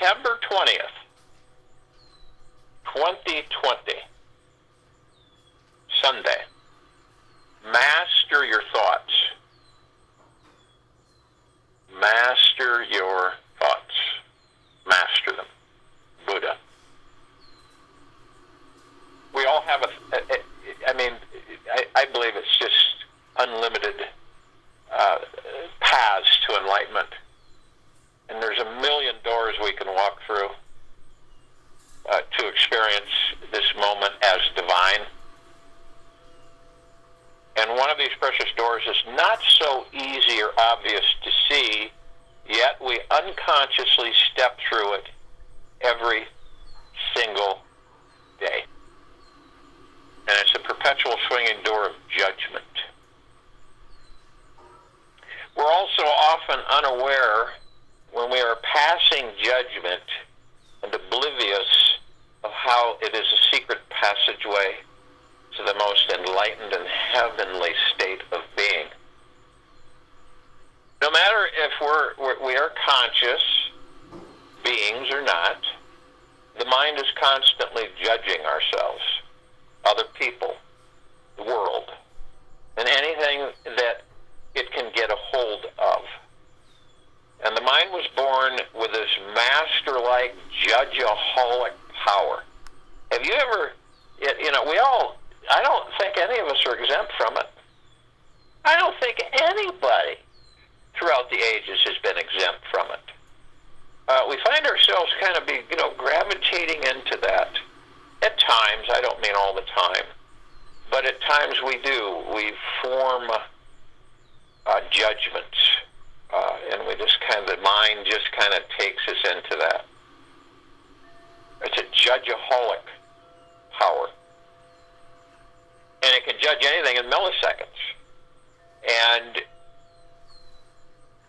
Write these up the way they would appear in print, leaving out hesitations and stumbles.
September 20th, 2020, Sunday. Master your thoughts. Master your thoughts. Master them. Buddha. We all have I believe it's just unlimited paths to enlightenment. And there's a million doors we can walk through to experience this moment as divine. And one of these precious doors is not so easy or obvious to see, yet we unconsciously step through it every single day. And it's a perpetual swinging door of judgment. We're also often unaware when we are passing judgment and oblivious of how it is a secret passageway to the most enlightened and heavenly state of being. No matter if we are conscious beings or not, the mind is constantly judging ourselves, other people, the world, and anything that it can get a hold of. And the mind was born with this master-like, judgeaholic power. Have you ever, I don't think any of us are exempt from it. I don't think anybody throughout the ages has been exempt from it. We find ourselves kind of gravitating into that. At times, I don't mean all the time, but at times we do. We form judgments, and the mind just kind of takes us into that. It's a judgeaholic power. And it can judge anything in milliseconds. And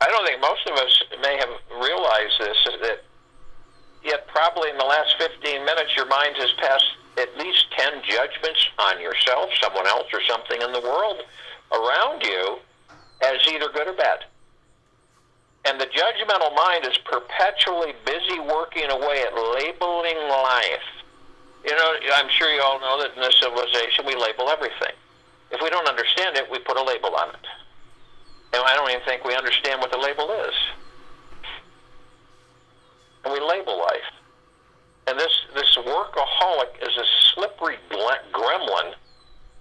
I don't think most of us may have realized this, that yet probably in the last 15 minutes your mind has passed at least 10 judgments on yourself, someone else, or something in the world around you as either good or bad. And the judgmental mind is perpetually busy working away at labeling life. I'm sure you all know that in this civilization we label everything. If we don't understand it, we put a label on it. And I don't even think we understand what the label is. And we label life. And this workaholic is a slippery gremlin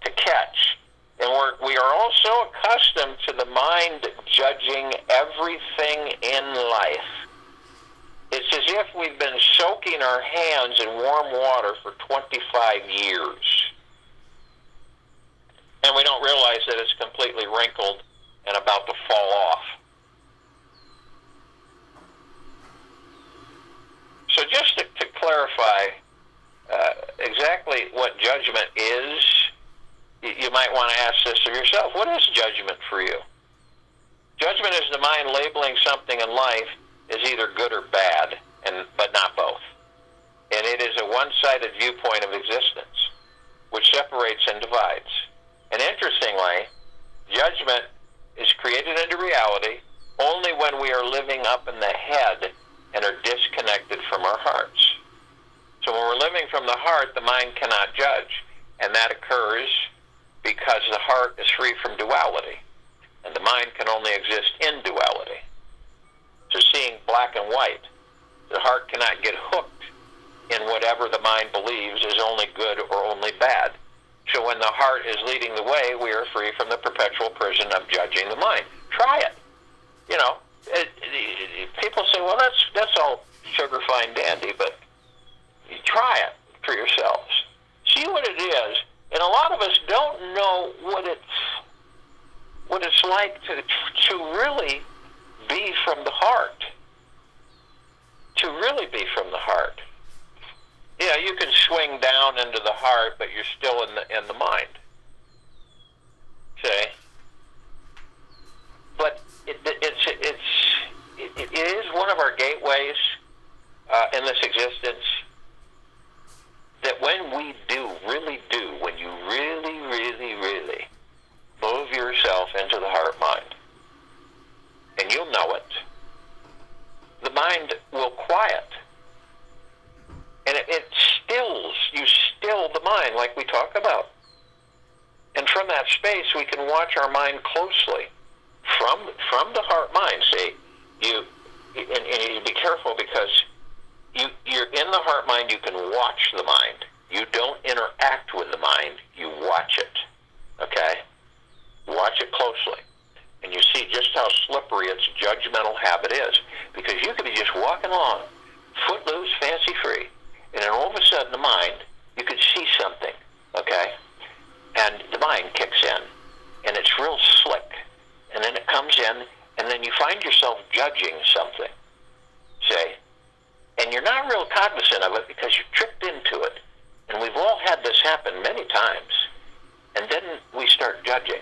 to catch. And we are also accustomed to the mind judging everything in life. It's as if we've been soaking our hands in warm water for 25 years. And we don't realize that it's completely wrinkled and about to fall off. So just to clarify exactly what judgment is, you might want to ask this of yourself. What is judgment for you? Judgment is the mind labeling something in life as either good or bad, but not both. And it is a one-sided viewpoint of existence, which separates and divides. And interestingly, judgment is created into reality only when we are living up in the head and are disconnected from our hearts. So when we're living from the heart, the mind cannot judge. And that occurs because the heart is free from duality. And the mind can only exist in duality. So seeing black and white, the heart cannot get hooked in whatever the mind believes is only good or only bad. So when the heart is leading the way, we are free from the perpetual prison of judging the mind. Try it. People say, well, that's all sugar fine dandy, but you try it for yourselves. See what it is. And a lot of us don't know what it's like to really be from the heart. To really be from the heart. Yeah, you can swing down into the heart, but you're still in the mind. Okay? But it is one of our gateways in this existence that when we when you really move yourself into the heart mind, and you'll know it, the mind will quiet like we talk about. And from that space, we can watch our mind closely. From the heart-mind, see, and you be careful because you're in the heart-mind, you can watch the mind. You don't interact with the mind, you watch it, okay? Watch it closely. And you see just how slippery its judgmental habit is. Because you could be just walking along, footloose, fancy-free, and then all of a sudden the mind, you could see something, okay? And the mind kicks in, and it's real slick. And then it comes in, and then you find yourself judging something, say, and you're not real cognizant of it because you're tricked into it. And we've all had this happen many times. And then we start judging.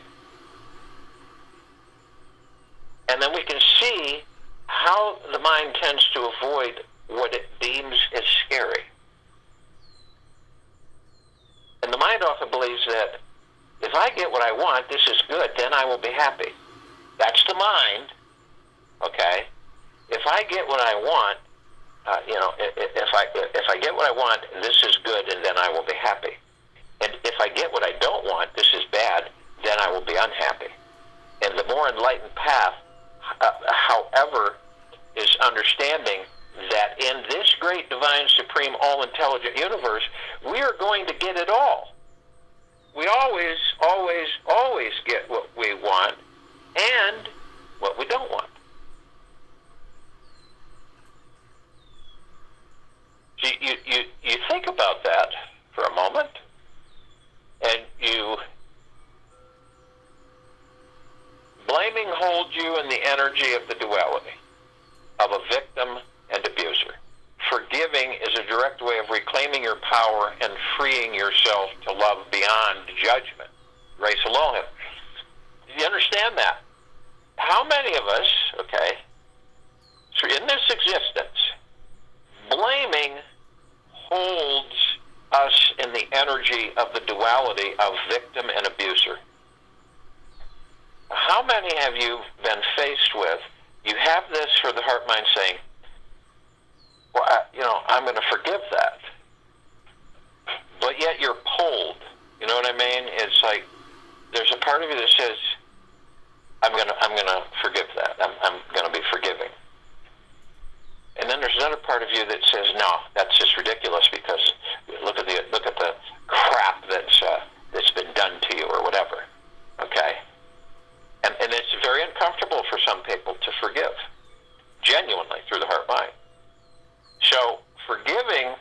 And then we can see how the mind tends to avoid what it deems as scary. And the mind often believes that if I get what I want, this is good, then I will be happy. That's the mind, okay? If I get what I want, if I get what I want, this is good, and then I will be happy. And if I get what I don't want, this is bad, then I will be unhappy. And the more enlightened path, however, is understanding that in this great, divine, supreme, all-intelligent universe, we are going to get it all. We always, always, always get what we want and what we don't want. So you think about that for a moment, and blaming holds you in the energy of the duality of a victim and abuser. Forgiving is a direct way of reclaiming your power and freeing yourself to love beyond judgment. Grace Elohim. Do you understand that? How many of us, okay, in this existence, blaming holds us in the energy of the duality of victim and abuser? How many have you been faced with, you have this for the heart mind saying, well, I'm going to forgive that. But yet you're pulled. You know what I mean? It's like there's a part of you that says, I'm going to forgive that. I'm going to be forgiving. And then there's another part of you that says, no, that's just ridiculous because look at the crap that's been done to you or whatever. Okay? And it's very uncomfortable for some people to forgive, genuinely, through the heart mind. So forgiving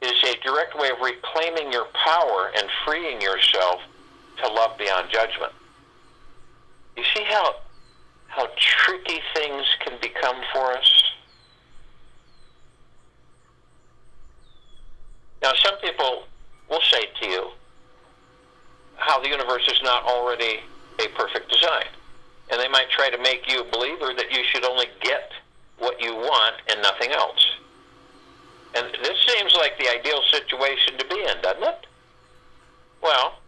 is a direct way of reclaiming your power and freeing yourself to love beyond judgment. You see how tricky things can become for us? Now, some people will say to you how the universe is not already a perfect design. And they might try to make you a believer that you should only get what you want and nothing else. And this seems like the ideal situation to be in, doesn't it? Well,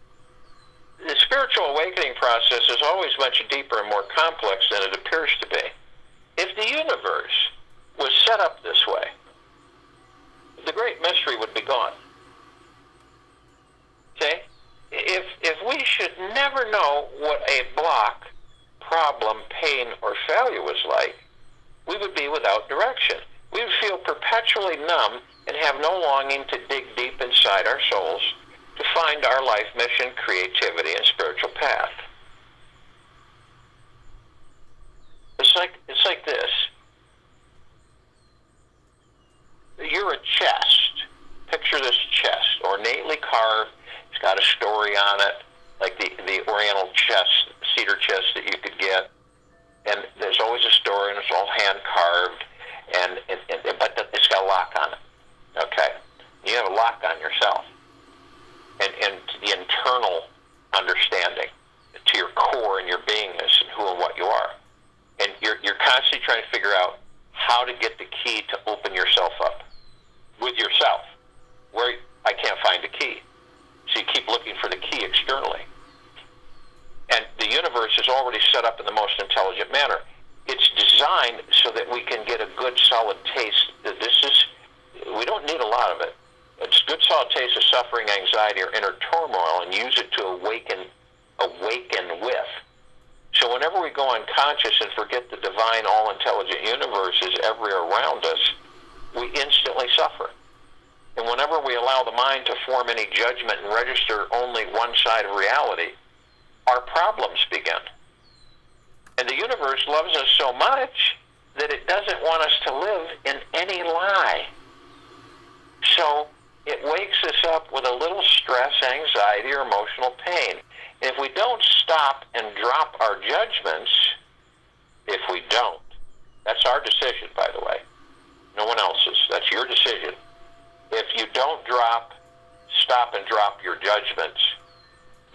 the spiritual awakening process is always much deeper and more complex than it appears to be. If the universe was set up this way, the great mystery would be gone. See? If we should never know what a block, problem, pain, or failure was like, we would be without direction. We would feel perpetually numb and have no longing to dig deep inside our souls to find our life mission, creativity, and spiritual path. It's like this. You're a chest. Picture this chest, ornately carved. It's got a story on it, like the oriental chest, cedar chest that you could get. And there's always a story, and it's all hand carved, but it's got a lock on it. Okay, you have a lock on yourself, and the internal understanding to your core and your beingness and who and what you are, and you're constantly trying to figure out how to get the key to open yourself up with yourself. Where I can't find the key, so you keep looking for the key externally. And the universe is already set up in the most intelligent manner. It's designed so that we can get a good, solid taste. We don't need a lot of it. A good, solid taste of suffering, anxiety, or inner turmoil and use it to awaken with. So whenever we go unconscious and forget the divine, all-intelligent universe is everywhere around us, we instantly suffer. And whenever we allow the mind to form any judgment and register only one side of reality, our problems begin. And the universe loves us so much that it doesn't want us to live in any lie. So it wakes us up with a little stress, anxiety, or emotional pain. And if we don't stop and drop our judgments, that's our decision, by the way, no one else's, that's your decision. If you don't stop and drop your judgments,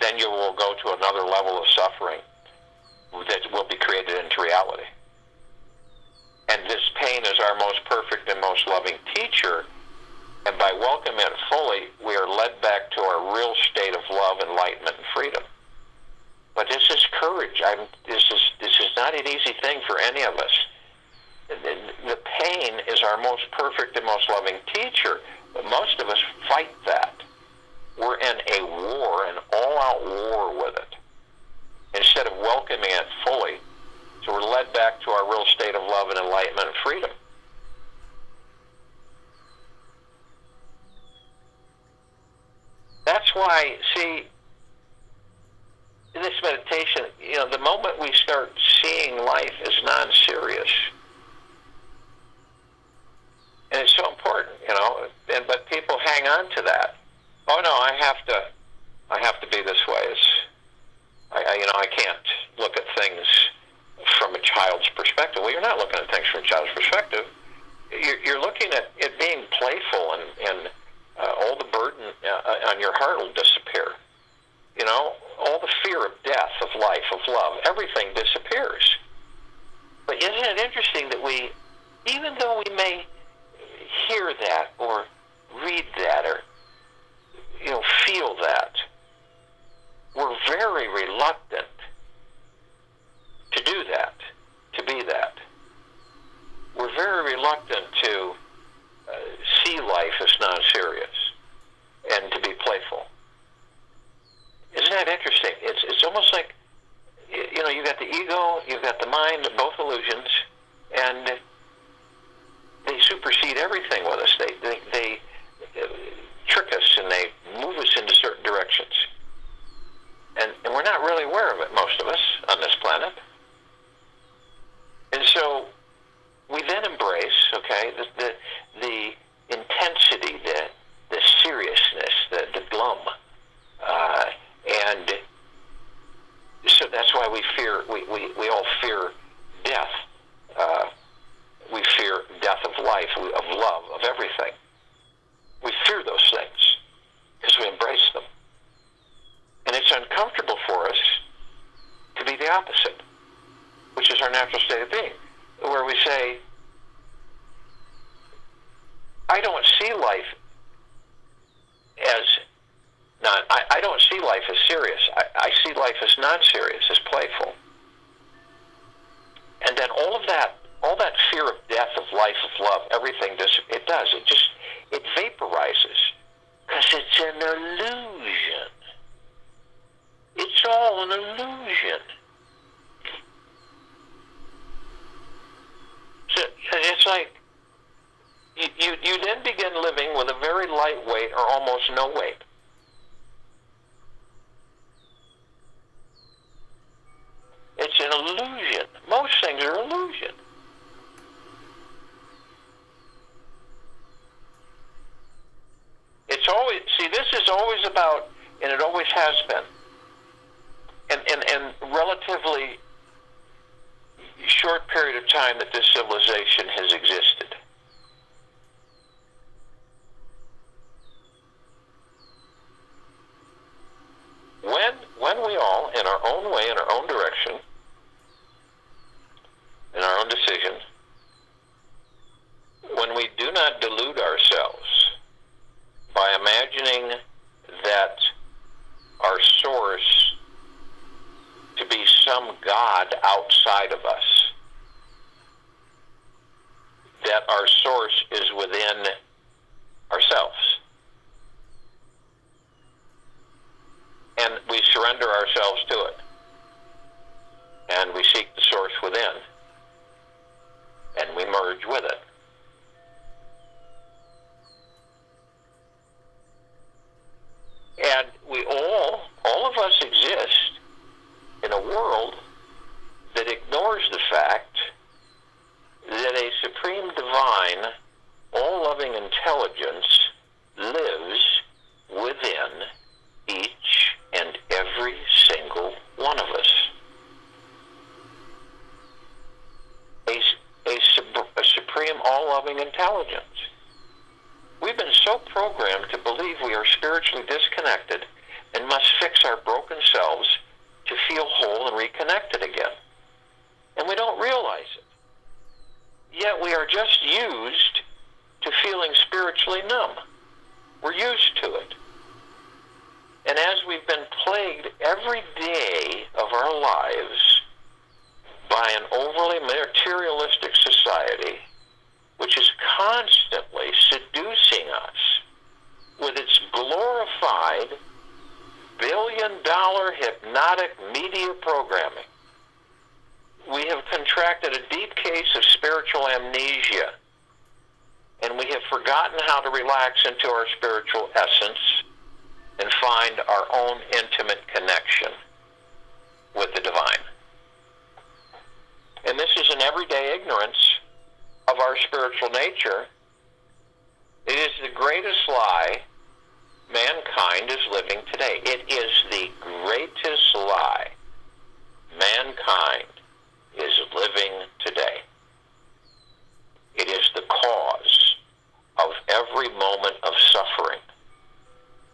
then you will go to another level of suffering that will be created into reality. And this pain is our most perfect and most loving teacher, and by welcoming it fully, we are led back to our real state of love, enlightenment, and freedom. But this is courage. This is not an easy thing for any of us. The pain is our most perfect and most loving teacher, but most of us fight that. We're in a war, an all-out war with it, instead of welcoming it fully. So we're led back to our real state of love and enlightenment and freedom. That's why, see, in this meditation, the moment we start seeing life as non-serious, and it's so important, but people hang on to that. Oh no, I have to be this way. I can't look at things from a child's perspective. Well, you're not looking at things from a child's perspective. You're looking at it being playful, and all the burden on your heart will disappear. All the fear of death, of life, of love, everything disappears. But isn't it interesting that even though we may hear that or read that or feel that, we're very reluctant to do that, to be that. We're very reluctant to see life as non-serious and to be playful. Isn't that interesting? It's almost like, you've got the ego, you've got the mind, both illusions, and they supersede everything with us. They trick us, and they move us into certain directions. And we're not really aware of it, most of us, on this planet. And so we then embrace, the intensity, the seriousness, the glum. And so that's why we all fear death. We fear death of life, of love, of everything. We fear those things because we embrace them. And it's uncomfortable for us to be the opposite, which is our natural state of being, where we say, I don't see life I don't see life as serious. I see life as non-serious, as playful. And then all that fear of death, of life, of love, everything it vaporizes, because it's an illusion. It's all an illusion. So it's like you then begin living with a very light weight or almost no weight. It's an illusion. Most things are illusion. This is always about, and it always has been, and relatively short period of time that this civilization has existed. When we all, in our own way, in our own direction, in our own decision, when we do not delude ourselves by imagining that our source to be some God outside of us, that our source is within ourselves. surrender ourselves to it. And we seek the source within. And we merge with it. And we all of us exist in a world that ignores the fact that a supreme divine, all-loving intelligence lives within each and every single one of us. A supreme, all-loving intelligence. We've been so programmed to believe we are spiritually disconnected and must fix our broken selves to feel whole and reconnected again. And we don't realize it. Yet we are just used to feeling spiritually numb. We're used to it. And as we've been plagued every day of our lives by an overly materialistic society, which is constantly seducing us with its glorified billion-dollar hypnotic media programming, we have contracted a deep case of spiritual amnesia, and we have forgotten how to relax into our spiritual essence and find our own intimate connection with the divine. And this is an everyday ignorance of our spiritual nature. It is the greatest lie mankind is living today. It is the greatest lie mankind is living today. It is the cause of every moment of suffering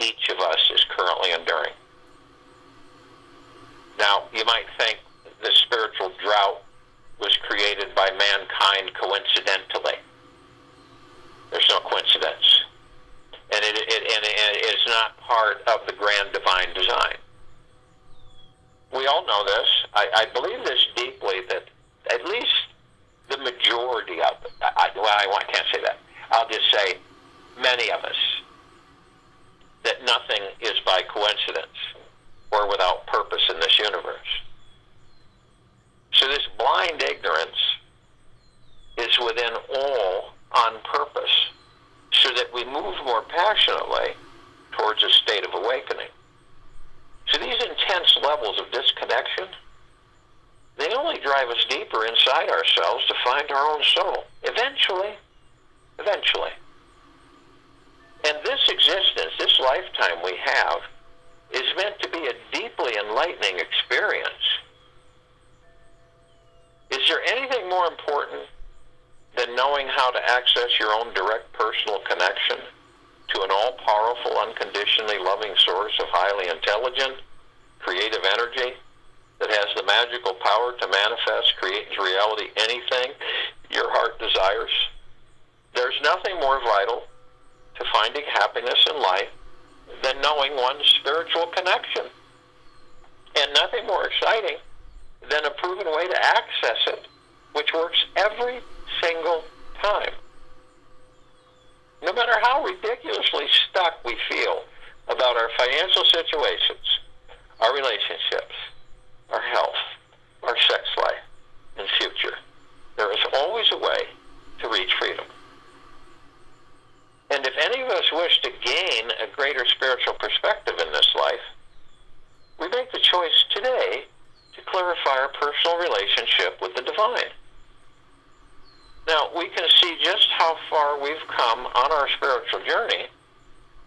each of us is currently enduring. Now, you might think the spiritual drought was created by mankind coincidentally. There's no coincidence. And it is not part of the grand divine design. We all know this. I believe this deeply, that at least the majority of it, I can't say that. I'll just say many of us, that nothing is by coincidence or without purpose in this universe. So this blind ignorance is within all on purpose, so that we move more passionately towards a state of awakening. So these intense levels of disconnection, they only drive us deeper inside ourselves to find our own soul. Eventually. And this existence, this lifetime we have, is meant to be a deeply enlightening experience. Is there anything more important than knowing how to access your own direct personal connection to an all-powerful, unconditionally loving source of highly intelligent, creative energy that has the magical power to manifest, create into reality anything your heart desires? There's nothing more vital to finding happiness in life than knowing one's spiritual connection. And nothing more exciting than a proven way to access it, which works every single time. No matter how ridiculously stuck we feel about our financial situations, our relationships, our health, our sex life, and future, there is always a way to reach freedom. And if any of us wish to gain a greater spiritual perspective in this life, we make the choice today to clarify our personal relationship with the divine. Now, we can see just how far we've come on our spiritual journey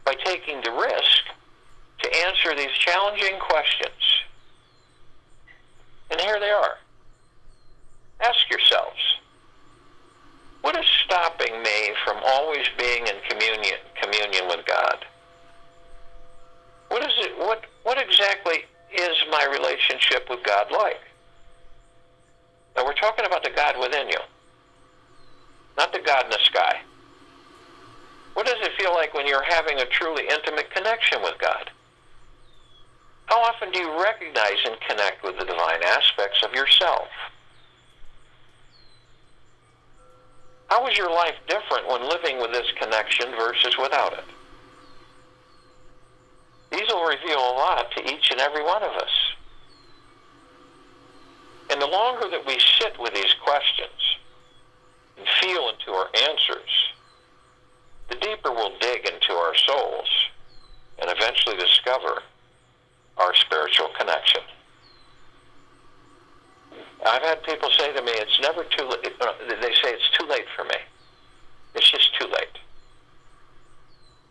by taking the risk to answer these challenging questions. And here they are. Ask yourselves, what is stopping me from always being in communion with God? What exactly is my relationship with God like? Now, we're talking about the God within you, not the God in the sky. What does it feel like when you're having a truly intimate connection with God? How often do you recognize and connect with the divine aspects of yourself? How is your life different when living with this connection versus without it? These will reveal a lot to each and every one of us. And the longer that we sit with these questions and feel into our answers, the deeper we'll dig into our souls and eventually discover our spiritual connection. I've had people say to me, it's never too late. They say it's too late for me. It's just too late.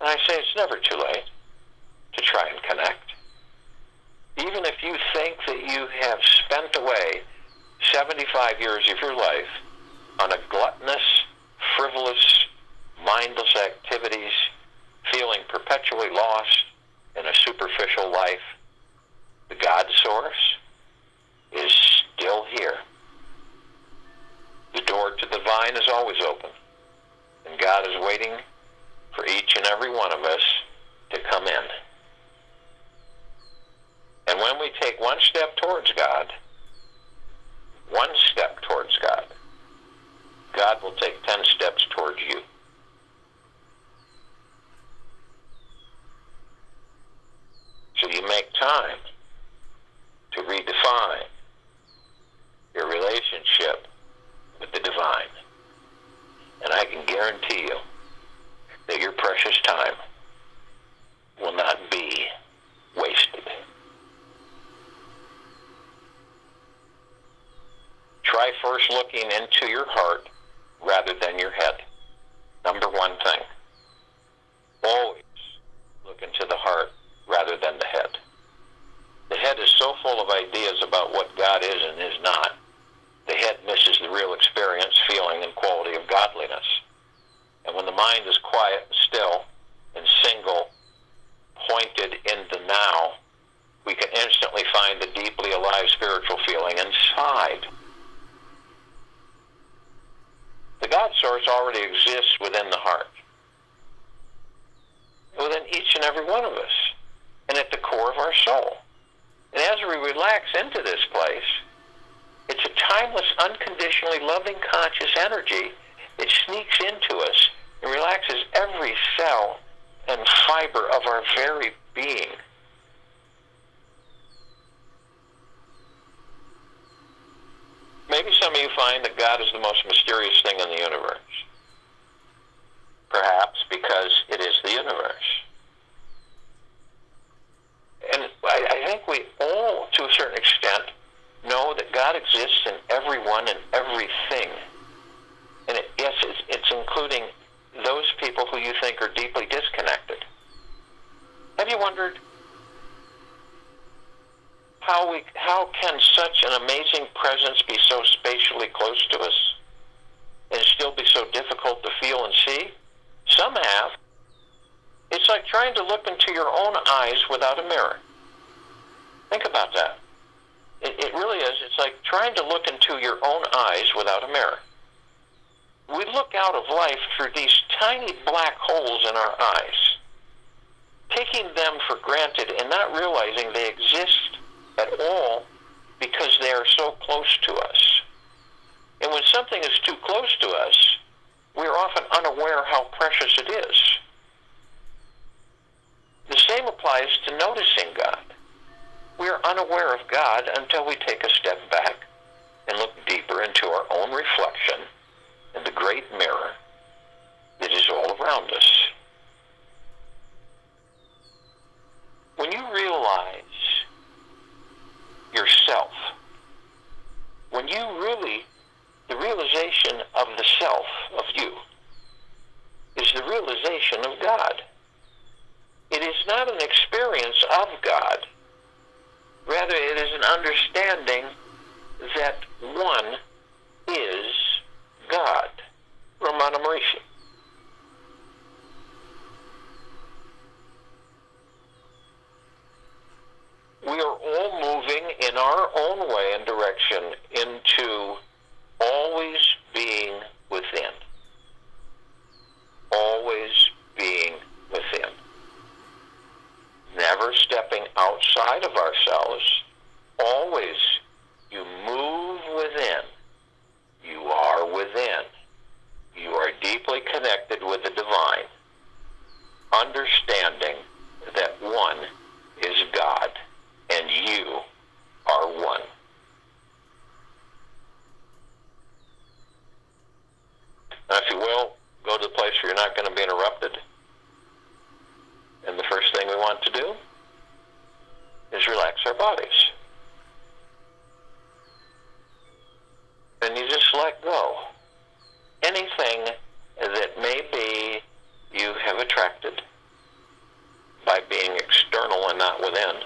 And I say it's never too late to try and connect. Even if you think that you have spent away 75 years of your life on a gluttonous, frivolous, mindless activities, feeling perpetually lost in a superficial life, the God source is still here. The door to the divine is always open, and God is waiting for each and every one of us to come in. And when we take one step towards God, God will take 10 steps towards you. So you make time to redefine your relationship with the divine. And I can guarantee you that your precious time will not be wasted. Try first looking into your heart rather than your head. Number one thing. Always look into the heart rather than the head. The head is so full of ideas about what God is and is not. The head misses the real experience, feeling, and quality of godliness. And when the mind is quiet and still and single, pointed in the now, we can instantly find the deeply alive spiritual feeling inside. The God source already exists within the heart, within each and every one of us, and at the core of our soul. And as we relax into this place, it's a timeless, unconditionally loving, conscious energy that sneaks into us and relaxes every cell and fiber of our very being. Maybe some of you find that God is the most mysterious thing in the universe. Perhaps because it is the universe. And I think we all, to a certain extent, know that God exists in everyone and everything. And yes, it's including those people who you think are deeply disconnected. Have you wondered how can such an amazing presence be so spatially close to us and still be so difficult to feel and see? Some have. It's like trying to look into your own eyes without a mirror. Think about that. It really is. It's like trying to look into your own eyes without a mirror. We look out of life through these tiny black holes in our eyes, taking them for granted and not realizing they exist at all because they are so close to us. And when something is too close to us, we are often unaware how precious it is. The same applies to noticing God. We are unaware of God until we take a step back and look deeper into our own reflection in the great mirror that is all around us. When you realize yourself, when you really, the realization of the self, of you, is the realization of God. It is not an experience of God. Rather, it is an understanding that one is God. Ramana Maharishi. We are all moving in our own way and direction into always being within. Always being within. Never stepping outside of ourselves. Always you move within. You are within. You are deeply connected with the divine, understanding that one is God, and you are one. Now, if you will, go to the place where you're not going to be interrupted. And the first thing we want to do is relax our bodies. And you just let go. Anything that maybe you have attracted by being external and not within.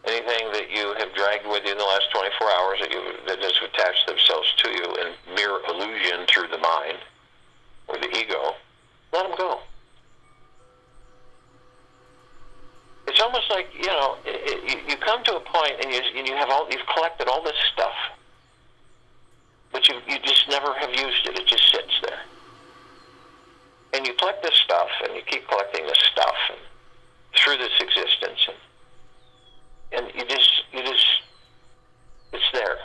Anything that you have dragged with you in the last 24 hours that has attached themselves to you in mere illusion through the mind or the ego, let them go. It's almost like, you come to a point and you've collected all this stuff, but you just never have used it. It just sits there. And you collect this stuff, and you keep collecting this stuff through this existence, and you just, it's there.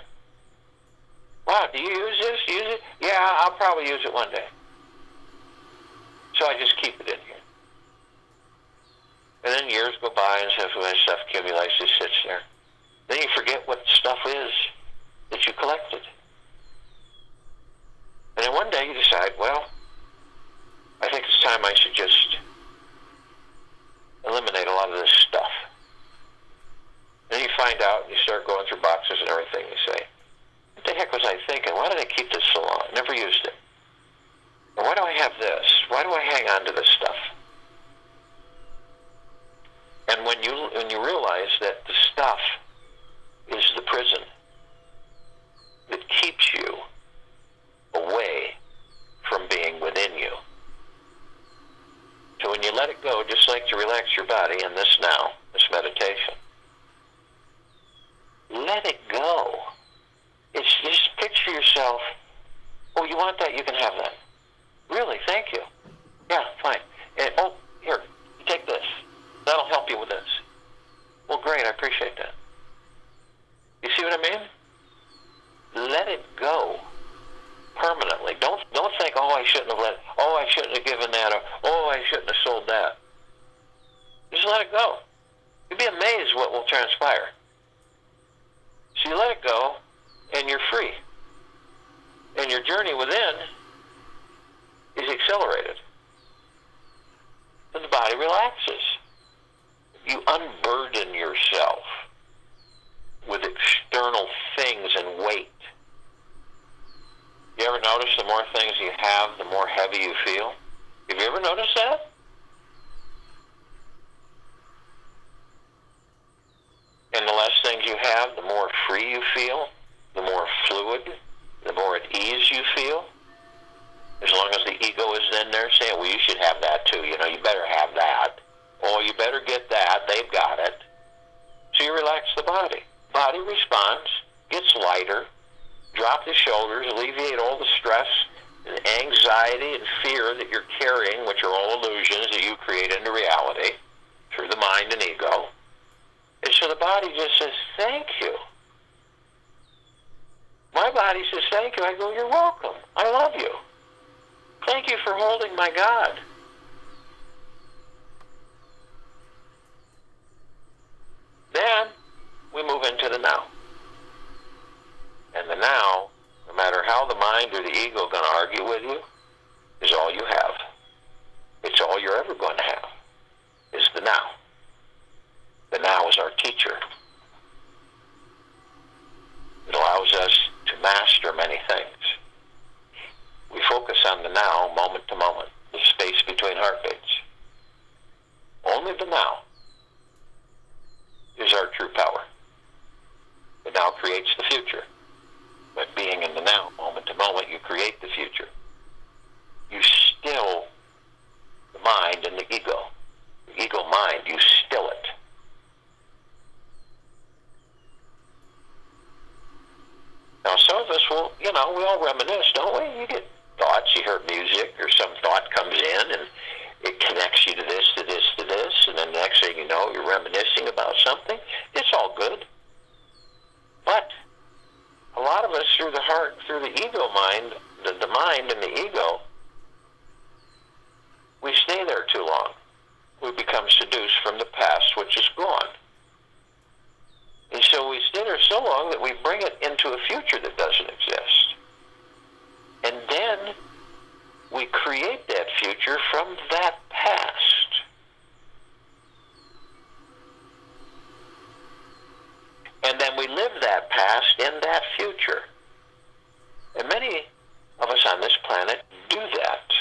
Wow, do you use this? Use it? Yeah, I'll probably use it one day. So I just keep it in here. And then years go by, and stuff accumulates, just sits there. Then you forget what stuff is that you collected. And then one day you decide, well, I think it's time I should just eliminate a lot of this stuff. Then you find out, and you start going through boxes and everything, you say, what the heck was I thinking? Why did I keep this so long? I never used it. Or why do I have this? Why do I hang on to this stuff? And when you realize that the stuff is the prison that keeps you away from being within you. So when you let it go, just like to relax your body in this now, this meditation, let it go. It's just picture yourself, oh, you want that? You can have that. Really? Thank you. Yeah, fine. And, oh, here, take this. That'll help you with this. Well, great, I appreciate that. You see what I mean? Let it go permanently. Don't think, oh, I shouldn't have given that, or oh, I shouldn't have sold that. Just let it go. You'll be amazed what will transpire. So you let it go, and you're free. And your journey within is accelerated. And the body relaxes. You unburden yourself with external things and weight. You ever notice the more things you have, the more heavy you feel? Have you ever noticed that? And the less things you have, the more free you feel, the more fluid, the more at ease you feel. As long as the ego is in there saying, well, you should have that too. You better have that. Oh, you better get that. They've got it. So you relax the body. Body responds, gets lighter, drop the shoulders, alleviate all the stress and anxiety and fear that you're carrying, which are all illusions that you create into reality through the mind and ego. And so the body just says, thank you. My body says, thank you. I go, you're welcome. I love you. Thank you for holding my God. Then we move into the now. And the now, no matter how the mind or the ego are going to argue with you, is all you have. It's all you're ever going to have, is the now. The now is our teacher. It allows us to master many things. We focus on the now, moment to moment, the space between heartbeats. Only the now is our true power. The now creates the future. But being in the now, moment to moment, you create the future. You still the mind and the ego. The ego mind, you still it. Now, some of us will, we all reminisce, don't we? You get thoughts, you hear music, or some thought comes in, and it connects you to this, to this, to this, and then the next thing you know, you're reminiscing about something. It's all good. But a lot of us, through the heart, through the ego mind, the mind and the ego, we stay there too long. We become seduced from the past, which is create that future from that past. And then we live that past in that future. And many of us on this planet do that,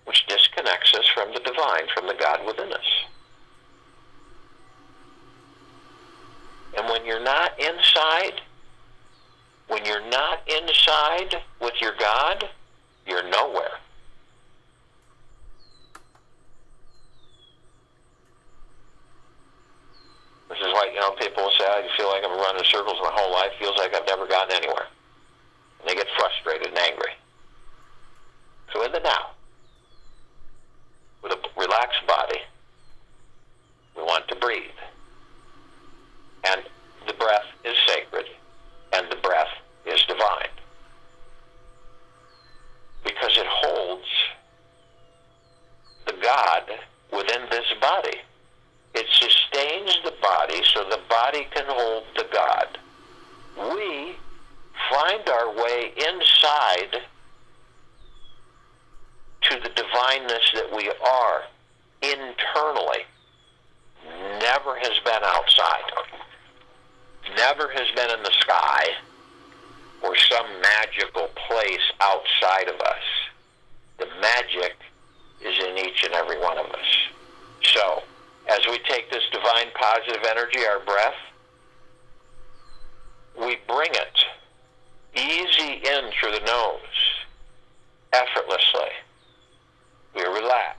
which disconnects us from the divine, from the God within us. And when you're not inside with your God, you're nowhere. This is like, people will say, I feel like I've been running in circles my whole life. Feels like I've never gotten anywhere. And they get frustrated and angry. So in the now, with a relaxed body, we want to breathe. And the breath is sacred, and the breath is divine. Because it holds the God within this body. It sustains the body so the body can hold the God. We find our way inside to the divineness that we are internally. Never has been outside. Never has been in the sky or some magical place outside of us. The magic is in each and every one of us. So, as we take this divine positive energy, our breath, we bring it easy in through the nose, effortlessly. We're relaxed,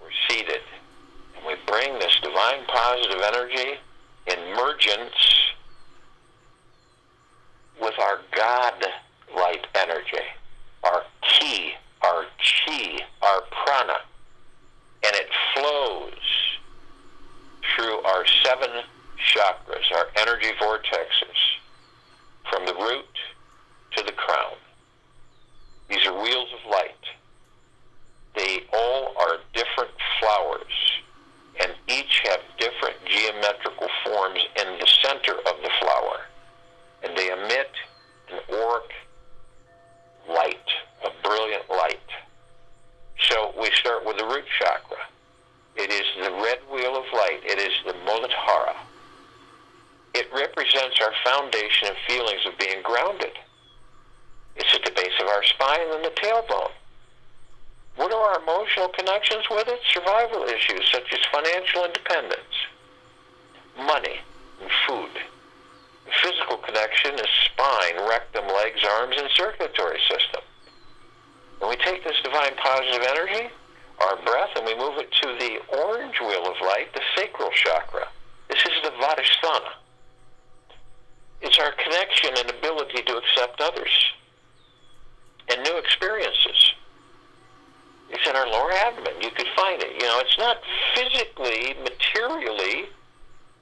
we're seated, and we bring this divine positive energy in mergence with our God-light energy, our ki, our chi, our prana, and it flows through our 7 chakras, our energy vortexes, from the root to the crown. These are wheels of light. They all are different flowers, and each have different geometrical forms in the center of the flower. And they emit an auric light, a brilliant light. So we start with the root chakra. It is the red wheel of light. It is the Muladhara. It represents our foundation of feelings of being grounded. It's at the base of our spine and the tailbone. What are our emotional connections with it? Survival issues such as financial independence, money, and food. The physical connection is spine, rectum, legs, arms, and circulatory system. When we take this divine positive energy, our breath, and we move it to the orange wheel of light, the sacral chakra. This is the Vadhisthana. It's our connection and ability to accept others and new experiences. It's in our lower abdomen. You could find it. It's not physically, materially,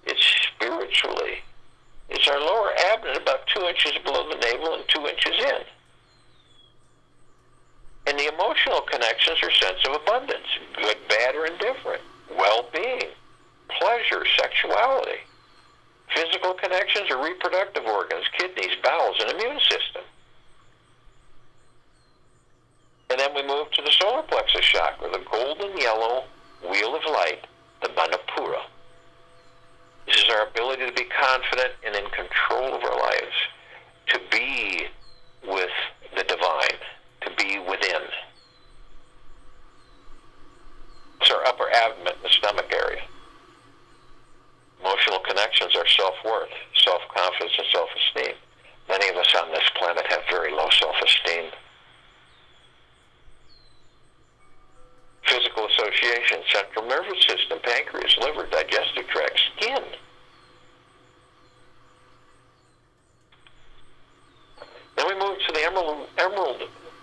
it's spiritually. It's our lower abdomen, about 2 inches below the navel and 2 inches in. And the emotional connections are sense of abundance, good, bad, or indifferent, well-being, pleasure, sexuality. Physical connections are reproductive organs, kidneys, bowels, and immune system. And then we move to the solar plexus chakra, the golden yellow wheel of light, the Manipura. This is our ability to be confident and in control of our lives, to be with the divine, to be within. It's our upper abdomen, the stomach area. Emotional connections are self-worth, self-confidence, and self-esteem. Many of us on this planet have very low self-esteem. Physical association, central nervous system, pancreas, liver, digestive tract, skin. Then we move to the emerald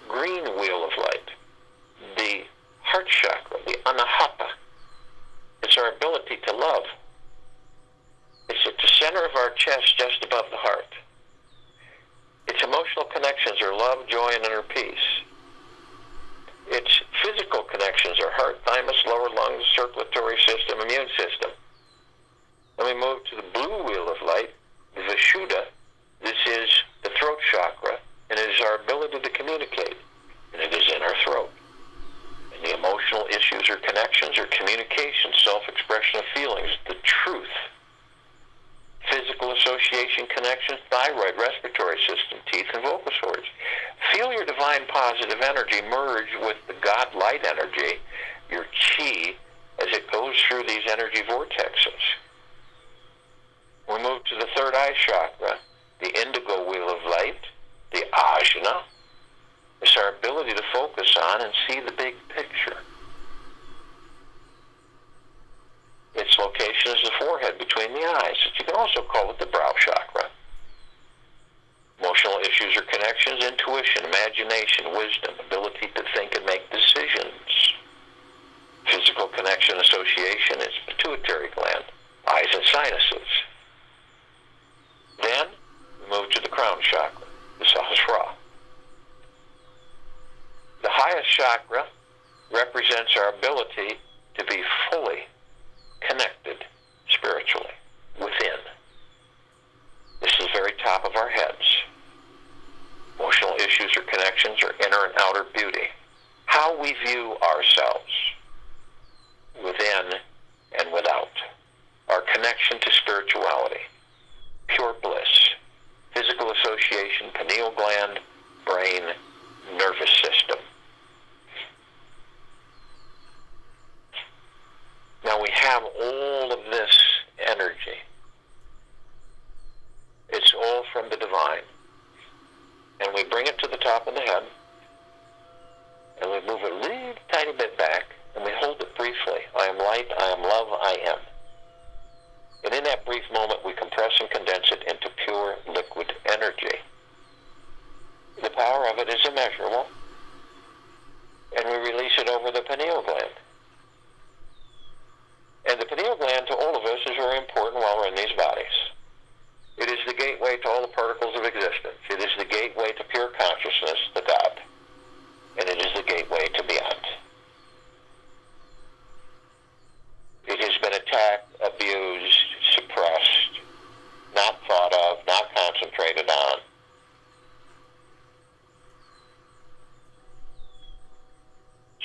green wheel of light, the heart chakra, the Anahata. It's our ability to love. It's at the center of our chest, just above the heart. Its emotional connections are love, joy, and inner peace. Its physical connections are heart, thymus, lower lungs, circulatory system, immune system. Then we move to the blue wheel of light, the Vishuddha. This is the throat chakra, and it is our ability to communicate. And it is in our throat. Emotions are communication, self-expression of feelings, the truth. Physical association, connections, thyroid, respiratory system, teeth, and vocal cords. Feel your divine positive energy merge with the God light energy, your chi, as it goes through these energy vortexes. We move to the third eye chakra, the indigo wheel of light, the ajna. It's our ability to focus on and see the big picture. Its location is the forehead between the eyes. You can also call it the brow chakra. Emotional issues or connections, intuition, imagination, wisdom, ability to think and make decisions. Physical connection, association, is pituitary gland, eyes and sinuses. Then we move to the crown chakra, the Sahasrara. The highest chakra represents our ability to be fully connected spiritually within. This is the very top of our heads. Emotional issues or connections are inner and outer beauty. How we view ourselves within and without. Our connection to spirituality. Pure bliss. Physical association, pineal gland, brain, nervous system. Now we have all of this energy. It's all from the divine. And we bring it to the top of the head, and we move it a little tiny bit back, and we hold it briefly. I am light, I am love, I am. And in that brief moment, we compress and condense it into pure liquid energy. The power of it is immeasurable, and we release it over the pineal gland. And the pineal gland to all of us is very important while we're in these bodies. It is the gateway to all the particles of existence. It is the gateway to pure consciousness, the God. And it is the gateway to beyond. It has been attacked, abused, suppressed, not thought of, not concentrated on.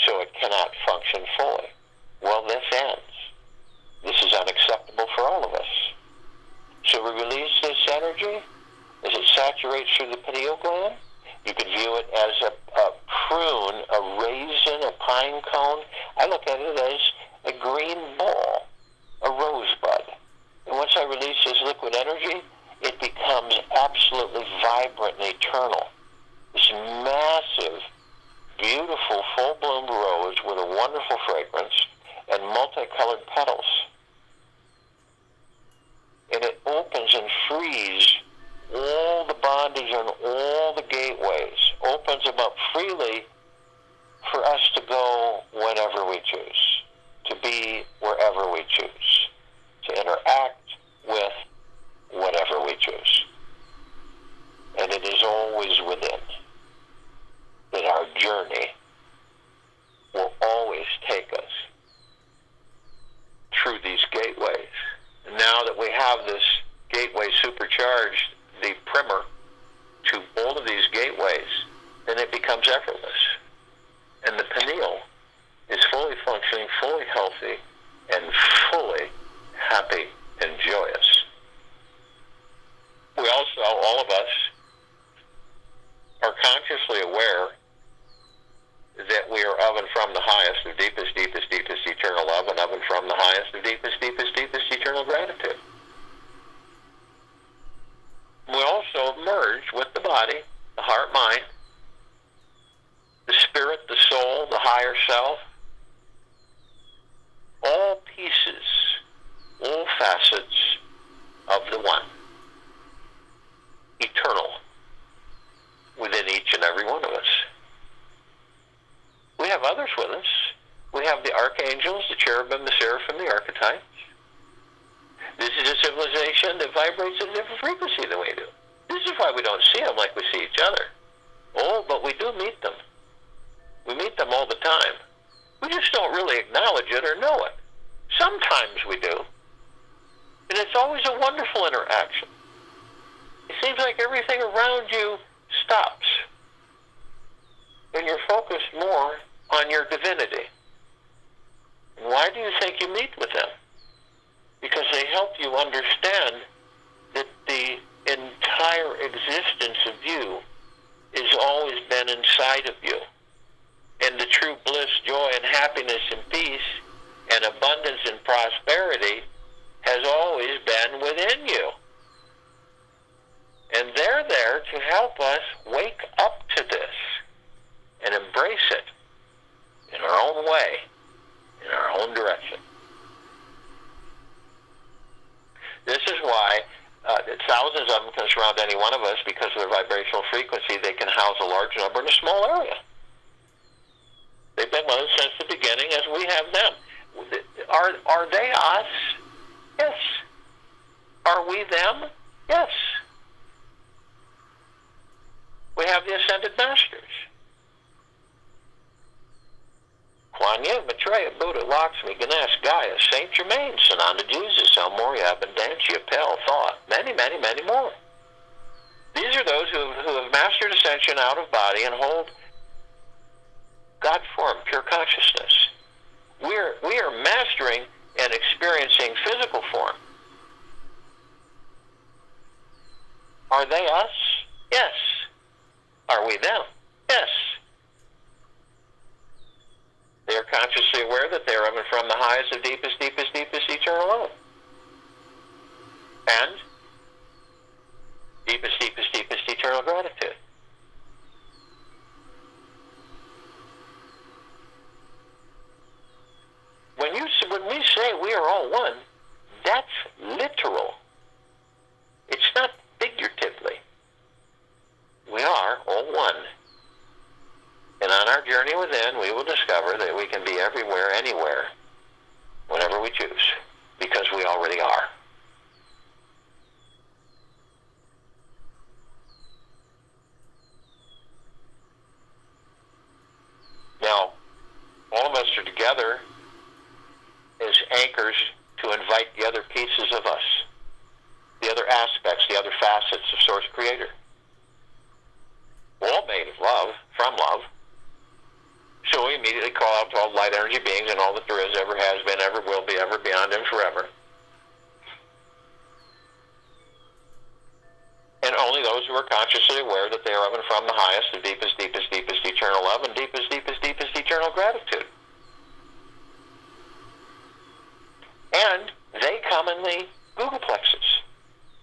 So it cannot function fully. Well, this ends. This is unacceptable for all of us. So we release this energy as it saturates through the pineal gland. You could view it as a prune, a raisin, a pine cone. I look at it as a green ball, a rosebud. And once I release this liquid energy, it becomes absolutely vibrant and eternal. This massive, beautiful, full-bloomed rose with a wonderful fragrance and multicolored petals. And it opens and frees all the bondage and all the gateways, opens them up freely for us to go whenever we choose, to be wherever we choose, to interact with whatever we choose. And it is always within that our journey will always take us through these gateways. And now that we have this gateway supercharged, the primer to all of these gateways, then it becomes effortless. And the pineal is fully functioning, fully healthy, and fully happy and joyous. We also, all of us, are consciously aware that we are of and from the highest of deepest, deepest, deepest eternal love, and of and from the highest of deepest, deepest, deepest eternal gratitude. We also merge with the body, the heart, mind, the spirit, the soul, the higher self, all pieces, all facets of the one, eternal, within each and every one of us. We have others with us. We have the archangels, the cherubim, the seraphim, the archetypes. This is a civilization that vibrates at a different frequency than we do. This is why we don't see them like we see each other. Oh, but we do meet them. We meet them all the time. We just don't really acknowledge it or know it. Sometimes we do. And it's always a wonderful interaction. It seems like everything around you stops. And you're focused more on your divinity. And why humanity has always been within you. And they're there to help us wake up to this and embrace it in our own way, in our own direction. This is why thousands of them can surround any one of us because of their vibrational frequency. They can house a large number in a small area. They've been with us since the beginning as we have them. Are they us? Yes. Are we them? Yes. We have the Ascended Masters. Kuan Yin, Maitreya, Buddha, Lakshmi, Ganesh, Gaia, Saint Germain, Sananda, Jesus, El Morya, Abundancia, Pell, Thought, many, many, many more. These are those who have mastered ascension out of body and hold God form, pure consciousness. We are mastering and experiencing physical form. Are they us? Yes. Are we them? Yes. They are consciously aware that they are of and from the highest of deepest, deepest, deepest eternal love. And deepest, deepest, deepest eternal gratitude. When we say we are all one, that's literal. It's not figuratively. We are all one. And on our journey within, we will discover that we can be everywhere, anywhere, whenever we choose, because we already are. Now, all of us are together as anchors to invite the other pieces of us, the other aspects, the other facets of Source Creator. We're all made of love, from love. So we immediately call out to all light energy beings and all that there is, ever has been, ever will be, ever beyond and forever. And only those who are consciously aware that they are of and from the highest, the deepest, deepest, deepest eternal love and deepest, deepest, deepest eternal gratitude. And they come in the googleplexes.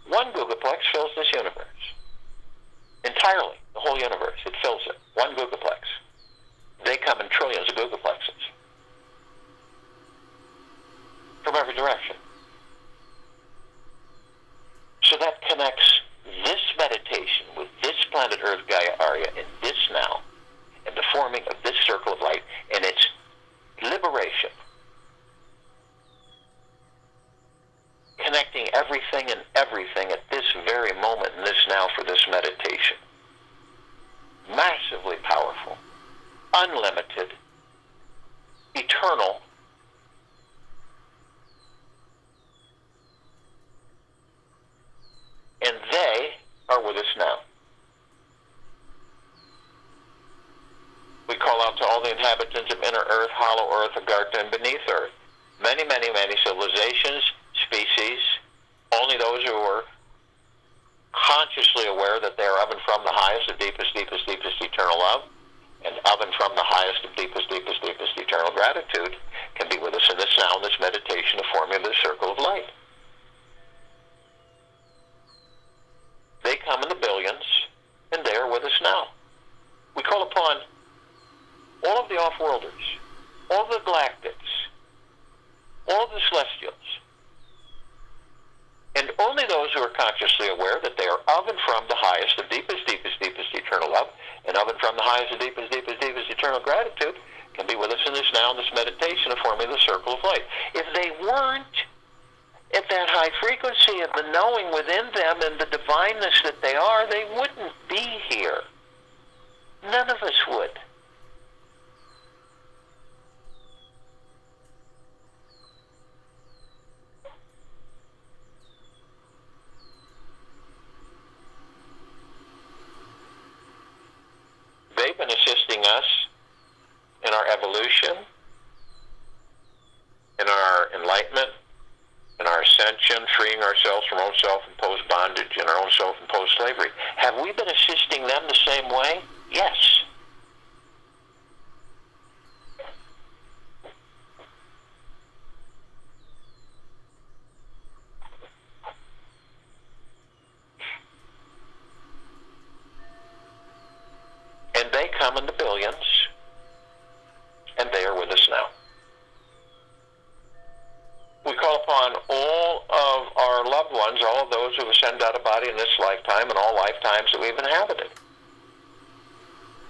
One googleplex fills this universe. Entirely, the whole universe, it fills it. One googleplex. They come in trillions of googleplexes. From every direction. So that connects this meditation with this planet Earth Gaia Arya in this now, and the forming of this circle of light, and its liberation. Connecting everything and everything at this very moment in this now for this meditation. Massively powerful, unlimited, eternal, and they are with us now. We call out to all the inhabitants of inner Earth, hollow Earth, Agartha, and beneath Earth. Many, many, many civilizations, species, only those who are consciously aware that they are of and from the highest of deepest, deepest, deepest eternal love, and of and from the highest of deepest, deepest, deepest eternal gratitude can be with us in this now, in this meditation of forming this circle of light. They come in the billions, and they are with us now. We call upon all of the off-worlders, all of the galactics, all of the celestials, and only those who are consciously aware that they are of and from the highest of deepest, deepest, deepest eternal love, and of and from the highest of deepest, deepest, deepest eternal gratitude can be with us in this now, in this meditation of forming the circle of light. If they weren't at that high frequency of the knowing within them and the divineness that they are, they wouldn't be here. None of us would. They've been assisting us in our evolution, in our enlightenment, in our ascension, freeing ourselves from our own self-imposed bondage and our own self-imposed slavery. Have we been assisting them the same way? Yes. ones, all of those who have ascended out of body in this lifetime and all lifetimes that we've inhabited.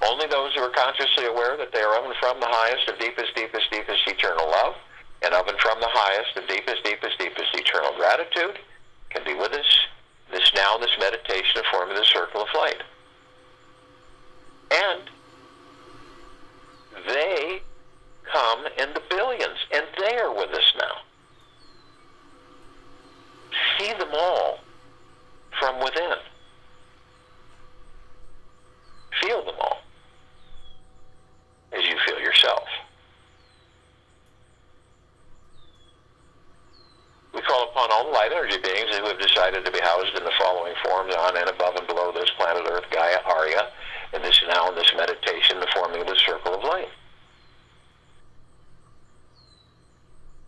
Only those who are consciously aware that they are of and from the highest of deepest, deepest, deepest eternal love, and of and from the highest of deepest, deepest, deepest eternal gratitude can be with us this now, this meditation of forming the circle of light. And they come in the billions, and they are with us now. See them all from within. Feel them all as you feel yourself. We call upon all the light energy beings who have decided to be housed in the following forms on and above and below this planet Earth, Gaia, Arya, and this now in this meditation, the forming of the circle of light.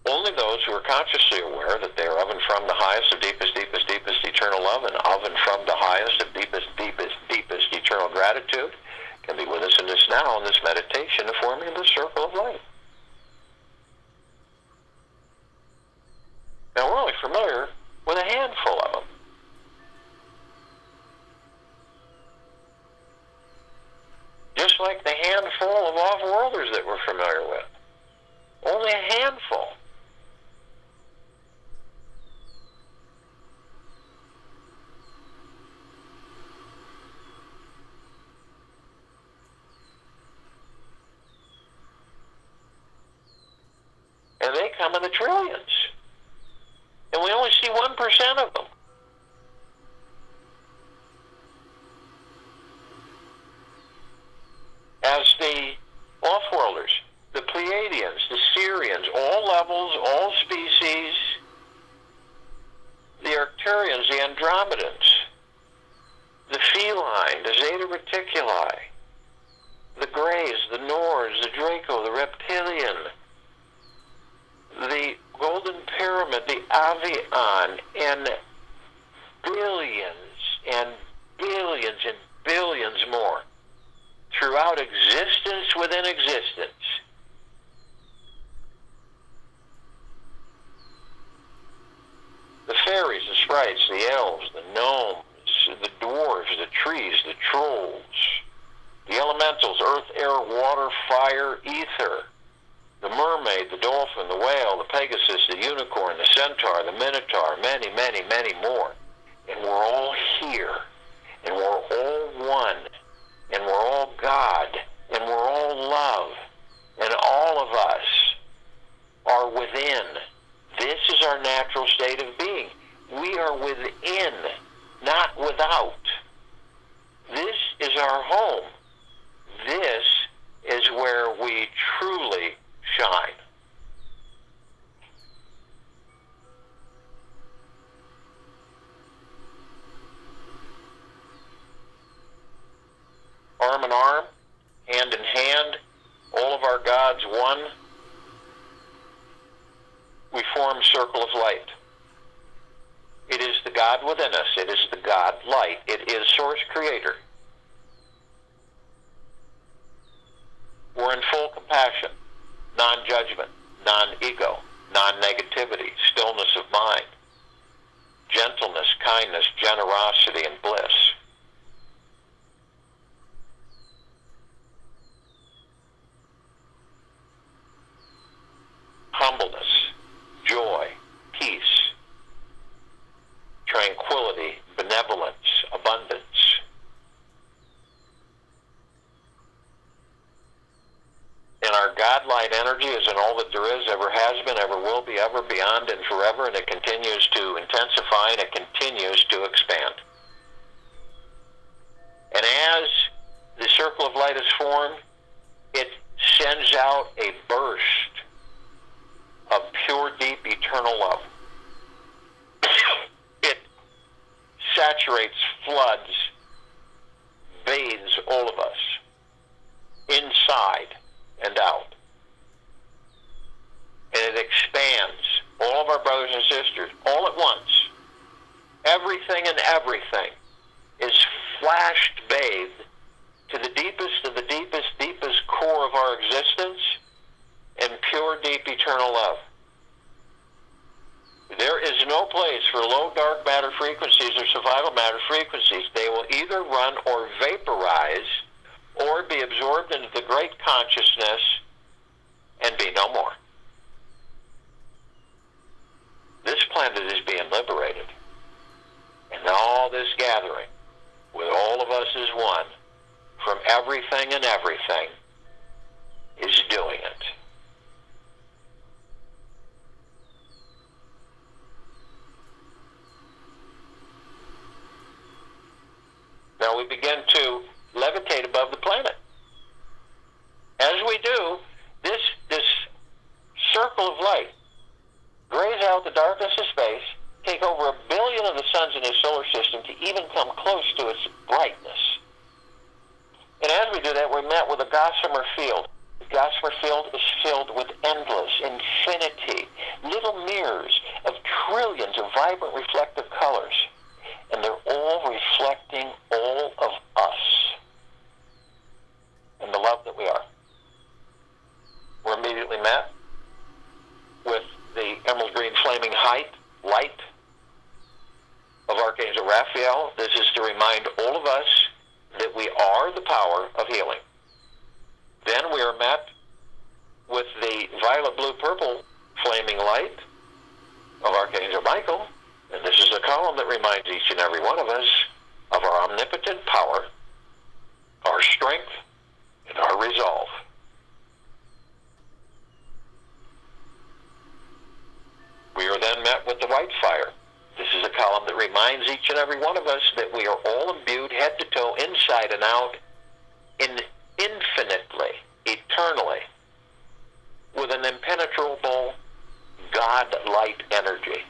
Only those who are consciously aware that they are of and from the highest of deepest, deepest, deepest eternal love and of and from the highest of deepest, deepest, deepest eternal gratitude can be with us in this now, in this meditation, the forming of the circle of light. Now, we're only familiar with a handful of them. Just like the handful of off-worlders that we're familiar with. Only a handful. And they come in the trillions. And we only see 1% of them. As the off-worlders, the Pleiadians, the Syrians, all levels, all species, the Arcturians, the Andromedans, the feline, the Zeta Reticuli, the Greys, the Nords, the Draco, the Reptilian, the Golden Pyramid, the Avian, and billions and billions and billions more throughout existence within existence. The fairies, the sprites, the elves, the gnomes, the dwarves, the trees, the trolls, the elementals, earth, air, water, fire, ether, the mermaid, the dolphin, the whale, the pegasus, the unicorn, the centaur, the minotaur, many, many, many more. And we're all here, and we're all one, and we're all God, and we're all love, and all of us are within. This is our natural state of being. We are within, not without. This is our home. This is where we truly shine. Arm in arm, hand in hand, all of our gods one, we form circle of light. It is the God within us. It is the God light. It is Source Creator. We're in full compassion, non-judgment, non-ego, non-negativity, stillness of mind, gentleness, kindness, generosity, and bliss. Humbleness, joy, peace, tranquility, benevolence, abundance. And our God-light energy is in all that there is, ever has been, ever will be, ever, beyond, and forever, and it continues to intensify and it continues to expand. And as the circle of light is formed, it sends out a burst of pure, deep, eternal love. It saturates, floods, bathes all of us, inside and out. And it expands all of our brothers and sisters all at once. Everything and everything is flashed, bathed to the deepest of the deepest, deepest core of our existence in pure, deep, eternal love. There is no place for low dark matter frequencies or survival matter frequencies. They will either run or vaporize or be absorbed into the great consciousness and be no more. This planet is being liberated. And all this gathering, with all of us as one, from everything and everything, is doing it. Now we begin to levitate above the planet. As we do, this circle of light graze out the darkness of space, take over 1 billion of the suns in the solar system to even come close to its brightness. And as we do that, we're met with a gossamer field. The gossamer field is filled with endless, infinity, little mirrors of trillions of vibrant reflective colors. And they're all reflecting all of us and the love that we are. We're immediately met with the emerald green flaming light of Archangel Raphael. This is to remind all of us that we are the power of healing. Then we are met with the violet, blue, purple flaming light of Archangel Michael. And this is a column that reminds each and every one of us of our omnipotent power, our strength, and our resolve. We are then met with the white fire. This is a column that reminds each and every one of us that we are all imbued head to toe, inside and out, infinitely, eternally, with an impenetrable God-light energy.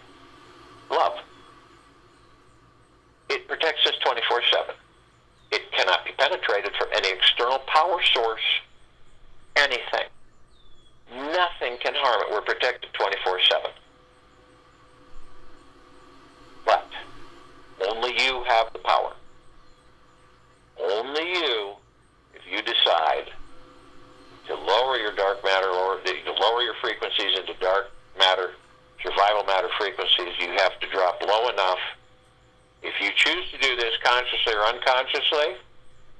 Love. It protects us 24/7. It cannot be penetrated from any external power source, anything. Nothing can harm it. We're protected 24/7. But only you have the power. Only you, if you decide to lower your dark matter, or to lower your frequencies into dark matter, survival matter frequencies, you have to drop low enough. If you choose to do this consciously or unconsciously,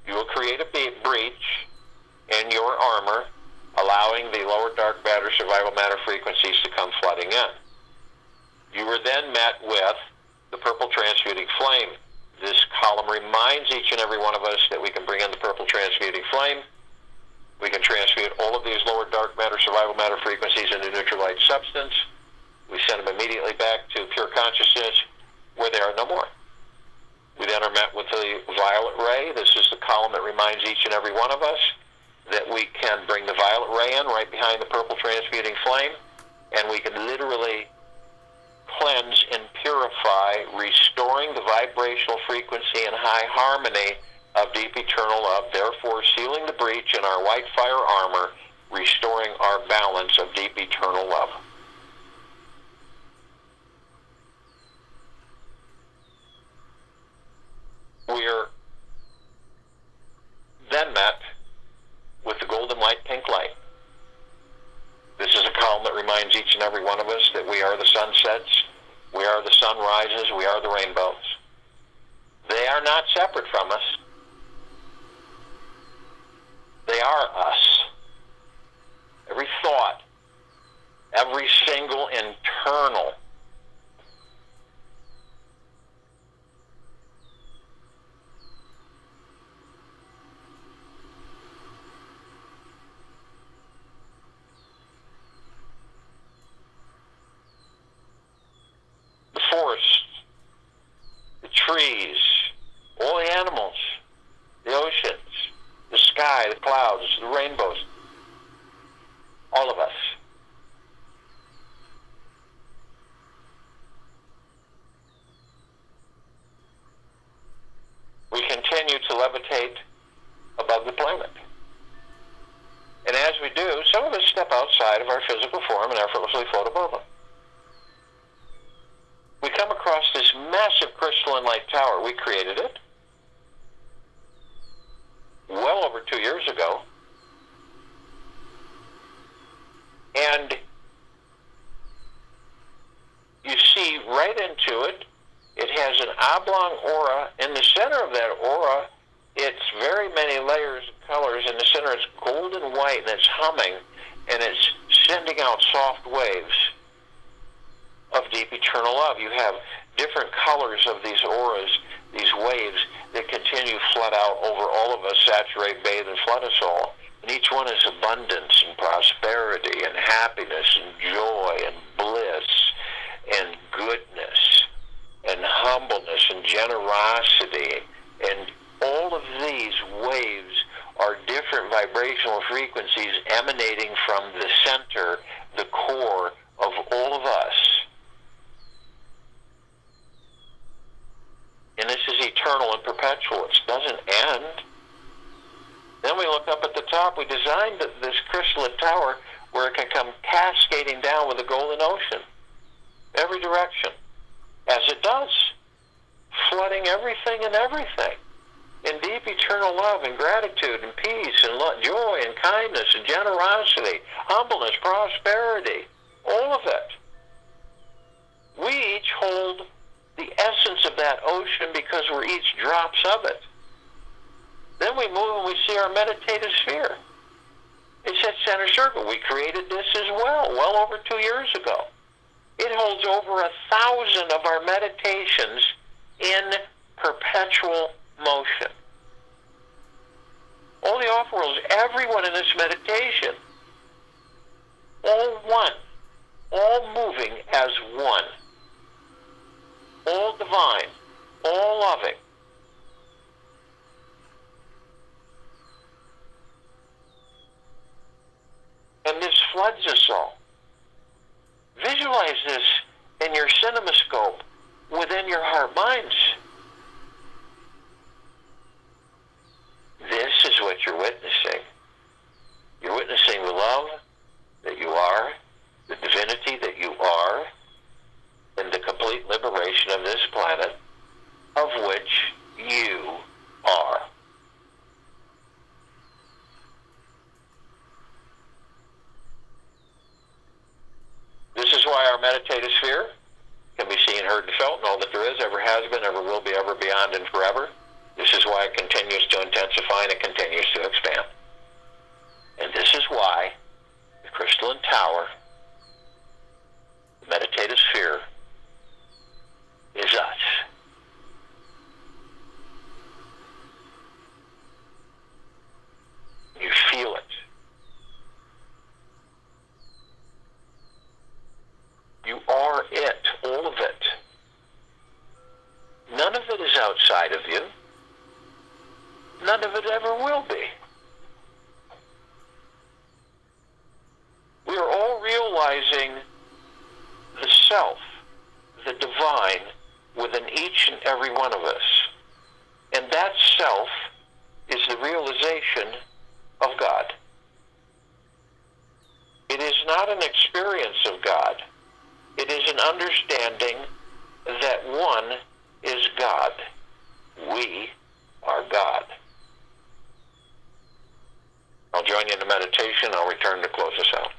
you will create a breach in your armor, allowing the lower dark matter, survival matter frequencies to come flooding in. You were then met with the purple transmuting flame. This column reminds each and every one of us that we can bring in the purple transmuting flame. We can transmute all of these lower dark matter, survival matter frequencies into neutral light substance. We send them immediately back to pure consciousness where they are no more. We then are met with the violet ray. This is the column that reminds each and every one of us that we can bring the violet ray in right behind the purple transmuting flame, and we can literally cleanse and purify, restoring the vibrational frequency and high harmony of deep eternal love, therefore sealing the breach in our white fire armor, restoring our balance of deep eternal love. We're then met with the golden light, pink light. This is a column that reminds each and every one of us that we are the sunsets, we are the sunrises, we are the rainbows. They are not separate from us. They are us. Every thought, every single internal forests, the trees, all the animals, the oceans, the sky, the clouds, the rainbows, all of us. We continue to levitate above the planet. And as we do, some of us step outside of our physical form and effortlessly float above them. We come across this massive crystalline light tower. We created it well over 2 years ago. And you see right into it. It has an oblong aura. In the center of that aura, it's very many layers of colors. In the center, it's golden white, and it's humming, and it's sending out soft waves of deep eternal love. You have different colors of these auras, these waves that continue to flood out over all of us, saturate, bathe, and flood us all. And each one is abundance and prosperity and happiness and joy and bliss and goodness and humbleness and generosity. And all of these waves are different vibrational frequencies emanating from the center, the core of all of us. And this is eternal and perpetual. It doesn't end. Then we look up at the top. We designed this crystalline tower where it can come cascading down with the golden ocean, every direction, as it does, flooding everything and everything in deep eternal love and gratitude and peace and joy and kindness and generosity, humbleness, prosperity, all of it. We each hold the essence of that ocean because we're each drops of it. Then we move and we see our meditative sphere. It's that center circle. We created this as well over 2 years ago. It holds over 1,000 of our meditations in perpetual motion. All the off-worlds, everyone in this meditation, all one, all moving as one, all divine, all loving. And this floods us all. Visualize this in your cinemascope within your heart minds. This is what you're witnessing. You're witnessing the love that you are, the divinity that you are, and the complete liberation of this planet, of which you are. This is why our meditative sphere can be seen, heard, and felt, and all that there is, ever has been, ever will be, ever beyond, and forever. This is why it continues to intensify and it continues to expand. And this is why the crystalline tower, the meditative sphere, is us. You feel it. You are it, all of it. None of it is outside of you. None of it ever will be. We are all realizing the self, the divine, within each and every one of us. And that self is the realization of God. It is not an experience of God. It is an understanding that one is God. We are God. I'll join you in the meditation. I'll return to close us out.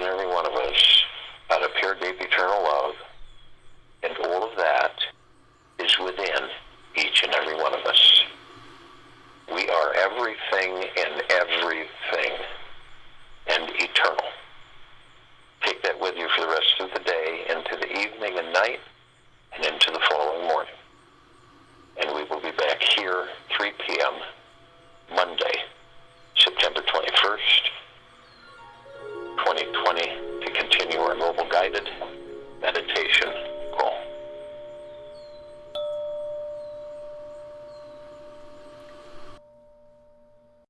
and every one of us out of pure, deep, eternal love